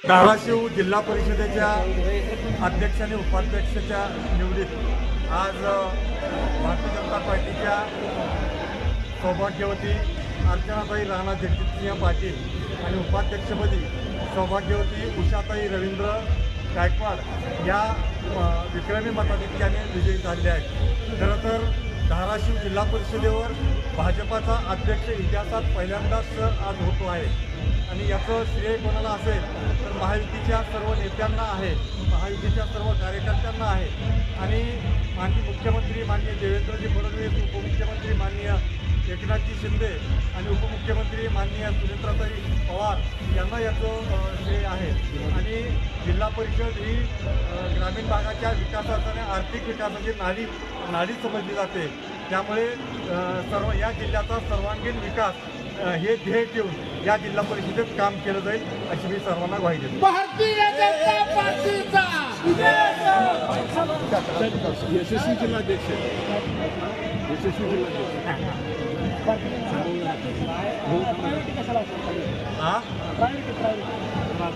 धाराशिव जिल्हा परिषदेच्या अध्यक्ष आणि उपाध्यक्षाच्या निवडीत आज भारतीय जनता पार्टीच्या सौभाग्यवती अर्चनाताई राणा जगजितसिंह पाटील आणि उपाध्यक्षपदी सौभाग्यवती उषाताई रवींद्र गायकवाड या विक्रमी मताधिक्याने विजयी झाले आहेत। खरं तर धाराशिव जिल्हा परिषदेवर भाजपाचा अध्यक्ष इतिहासात पहिल्यांदाच आज होतो आहे आणि याचं श्रेय कोणाला असेल तर महायुतीच्या सर्व नेत्यांना आहे, महायुतीच्या सर्व कार्यकर्त्यांना आहे आणि माननीय मुख्यमंत्री माननीय देवेंद्रजी फडणवीस, उपमुख्यमंत्री माननीय एकनाथजी शिंदे आणि उपमुख्यमंत्री माननीय सुनेत्राताई पवार यांना याचं श्रेय आहे। आणि जिल्हा परिषद ही ग्रामीण भागाच्या विकासाचा आणि आर्थिक विकासाची नाडी समजली जाते। त्यामुळे सर्व या जिल्ह्याचा सर्वांगीण विकास हे ध्येय ठेवून या जिल्हा परिषदेत काम केलं जाईल अशी मी सर्वांना ग्वाही देतो। भारतीय जनता पार्टीचा यशस्वी जिल्हाध्यक्ष यशस्वी जिल्हाध्यक्ष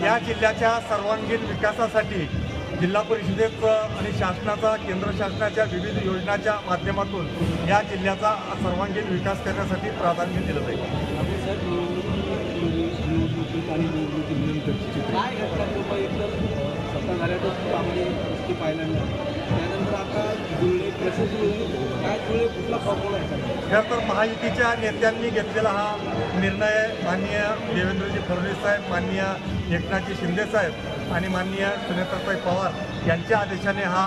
या जिल्ह्याच्या सर्वांगीण विकासासाठी जिल्हा परिषदेचं आणि शासनाचा केंद्र शासनाच्या विविध योजनांच्या माध्यमातून या जिल्ह्याचा सर्वांगीण विकास करण्यासाठी प्राधान्य दिलं जाईल। खरं तर महायुतीच्या नेत्यांनी घेतलेला हा निर्णय माननीय देवेंद्रजी फडणवीस साहेब, माननीय एकनाथजी शिंदे साहेब आणि माननीय सुनेत्राताई पवार यांच्या आदेशाने हा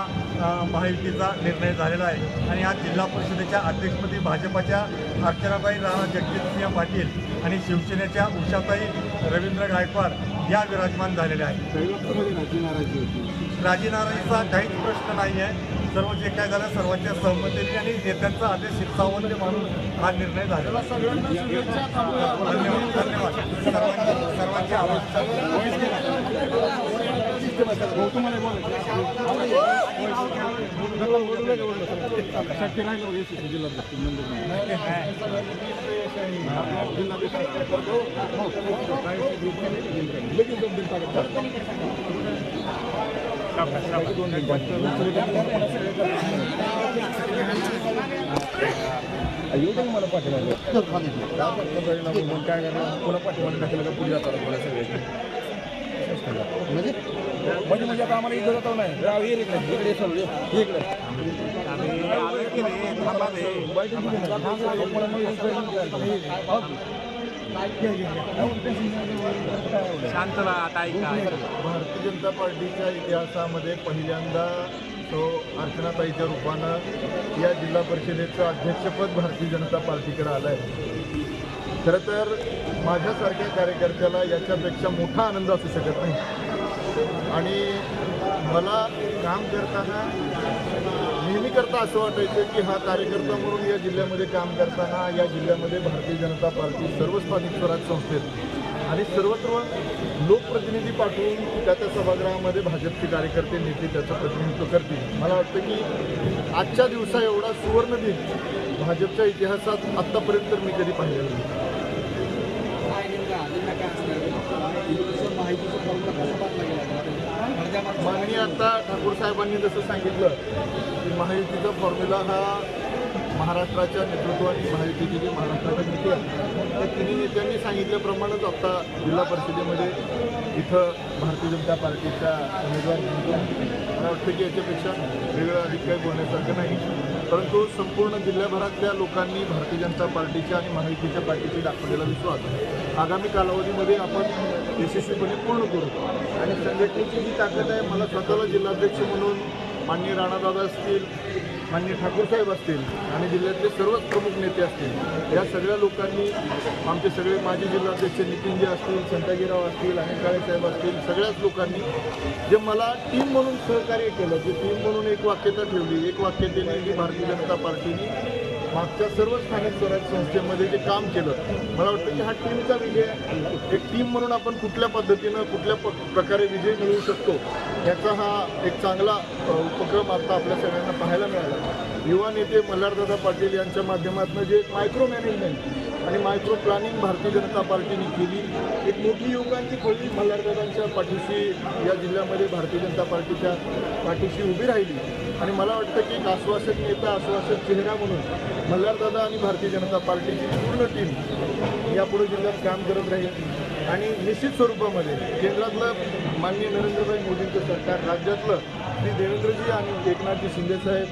महायुतीचा निर्णय झालेला आहे। आणि आज जिल्हा परिषदेच्या अध्यक्षपदी भाजपाच्या अर्चनाताई राणा जगजितसिंह पाटील आणि शिवसेनेच्या उषाताई रवींद्र गायकवाड या विराजमान झालेल्या आहेत। राजी नाराजीचा काहीच प्रश्न नाही आहे, सर्व जे काय झालं सर्वांच्या सहमतीने आणि नेत्यांचा आदेश शिक्षावंत मानून हा निर्णय झालेला। धन्यवाद सर्वांचे आभार। एवढं मला पाठवलं काय करणार पुन्हा पाठवलं टाकलं का पुढे जातात म्हणजे आता आम्हाला इथं जातो नाही राव येईल इकडे शांतला भारतीय जनता पार्टीच्या इतिहासामध्ये पहिल्यांदा अर्चनाताईच्या रूपानं या जिल्हा परिषदेचं अध्यक्षपद भारतीय जनता पार्टीकडे आलं आहे। खरं तर माझ्यासारख्या कार्यकर्त्याला याच्यापेक्षा मोठा आनंद असू शकत नाही आणि मला काम करताना नेहमी करता असं वाटायचं की हा कार्यकर्ता म्हणून या जिल्ह्यामध्ये काम करताना या जिल्ह्यामध्ये भारतीय जनता पार्टी सर्व स्थानिक स्वराज्य संस्थेत आणि सर्वत्र लोकप्रतिनिधी पाठवून त्या सभागृहामध्ये भाजपचे कार्यकर्ते नेते त्याचं प्रतिनिधित्व करतील। मला वाटतं की आजच्या दिवसा एवढा सुवर्ण दिन भाजपच्या इतिहासात आत्तापर्यंत मी कधी पाहिलेलं नाही। माननीय आता ठाकूर साहेबांनी जसं सांगितलं की महायुतीचा फॉर्म्युला हा महाराष्ट्राच्या नेतृत्वाने महायुतीचे जे महाराष्ट्राचे नेते आहेत त्या तिन्ही नेत्यांनी सांगितल्याप्रमाणेच आता जिल्हा परिषदेमध्ये इथं भारतीय जनता पार्टीचा उमेदवार म्हणतो। मला वाटतं की याच्यापेक्षा वेगळं अधिक काही बोलण्यासारखं नाही, परंतु संपूर्ण जिल्ह्याभरातल्या लोकांनी भारतीय जनता पार्टीच्या आणि महायुतीच्या पार्टीशी दाखवलेला विश्वास आगामी कालावधीमध्ये आपण यशस्वीपणे पूर्ण करू आणि संघटनेची जी ताकद आहे मला स्वतःला जिल्हाध्यक्ष म्हणून माननीय राणादादा असतील, माननीय ठाकूरसाहेब असतील आणि जिल्ह्यातले सर्वच प्रमुख नेते असतील या सगळ्या लोकांनी आमचे सगळे माजी जिल्हाध्यक्ष नितीनजी असतील, संताजीराव असतील, अनिल काळेसाहेब असतील, सगळ्याच लोकांनी जे मला टीम म्हणून सहकार्य केलं, जे टीम म्हणून एक वाक्यता ठेवली, एक वाक्यतेने की भारतीय जनता पार्टीने मागच्या सर्व स्थानिक स्वराज्य संस्थेमध्ये जे काम केलं मला वाटतं की हा टीमचा विजय आहे। एक टीम म्हणून आपण कुठल्या पद्धतीनं कुठल्या प्रकारे विजय मिळवू शकतो याचा हा एक चांगला उपक्रम आता आपल्या सगळ्यांना पाहायला मिळाला। युवा नेते मल्हारदादा पाटील यांच्या माध्यमातून जे मायक्रो मॅनेजमेंट आणि मायक्रो प्लॅनिंग भारतीय जनता पार्टीने केली. एक मोठी युवकांची फळी मल्हारदादांच्या पाठीशी या जिल्ह्यामध्ये भारतीय जनता पार्टीच्या पाठीशी उभी राहिली. आणि मला वाटतं की एक आश्वासक नेता, आश्वासक चेहरा म्हणून मल्हारदादा आणि भारतीय जनता पार्टीची पूर्ण टीम यापुढे जिल्ह्यात काम करत राहील. आणि निश्चित स्वरूपामध्ये केंद्रातलं माननीय नरेंद्रभाई मोदींचं सरकार, राज्यातलं श्री देवेंद्रजी आणि एकनाथजी शिंदेसाहेब,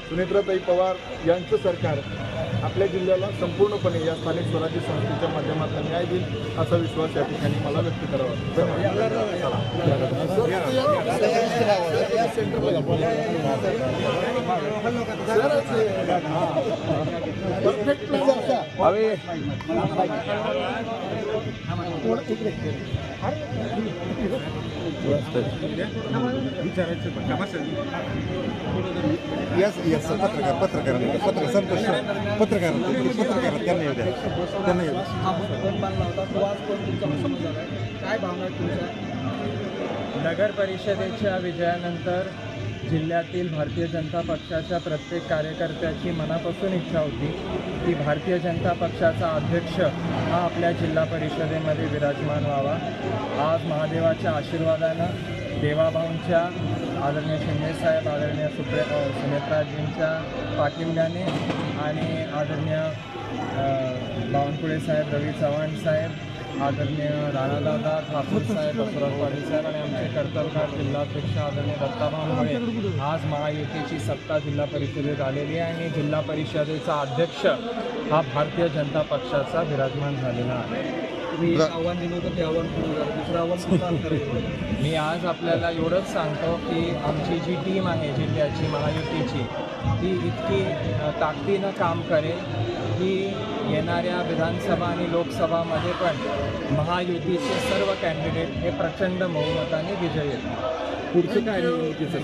सुनेत्राताई पवार यांचं सरकार आपल्या जिल्ह्याला संपूर्णपणे या स्थानिक स्वराज्य संस्थेच्या माध्यमातून न्याय देईल असा विश्वास या ठिकाणी मला व्यक्त करावा. परफेक्ट नगर परिषदेच्या विजयानंतर जिल्ह्यातील भारतीय जनता पक्षाच्या प्रत्येक कार्यकर्त्याची मनापासून इच्छा होती की भारतीय जनता पक्षाचा अध्यक्ष हा आपल्या जिल्हा परिषदेमध्ये विराजमान व्हावा. आज महादेवाच्या आशीर्वादानं, देवाभाऊंच्या, आदरणीय शिंदेसाहेब, आदरणीय सुनेत्राजींच्या पाठिंब्याने आणि आदरणीय बावनकुळे साहेब, रवी चव्हाण साहेब, आदरणीय राणादादा, ठाकूर साहेब, बसवराज पाटील साहेब आणि आमचे कर्तव्यकार जिल्हाध्यक्ष आदरणीय दत्ताभाऊंमुळे आज महायुतीची सत्ता जिल्हा परिषदेत आलेली आहे आणि जिल्हा परिषदेचा अध्यक्ष हा भारतीय जनता पक्षाचा विराजमान झालेला आहे. आव्हान दिलं होतं ते आव्हान दुसरं आव्हान मी आज आपल्याला एवढंच सांगतो की आमची जी टीम आहे जिल्ह्याची महायुतीची, ती इतकी ताकदीनं काम करेल की येणाऱ्या विधानसभा आणि लोकसभामध्ये पण महायुतीचे सर्व कॅन्डिडेट हे प्रचंड बहुमताने विजयी येतील. पुढचं काय निवडणुकीचं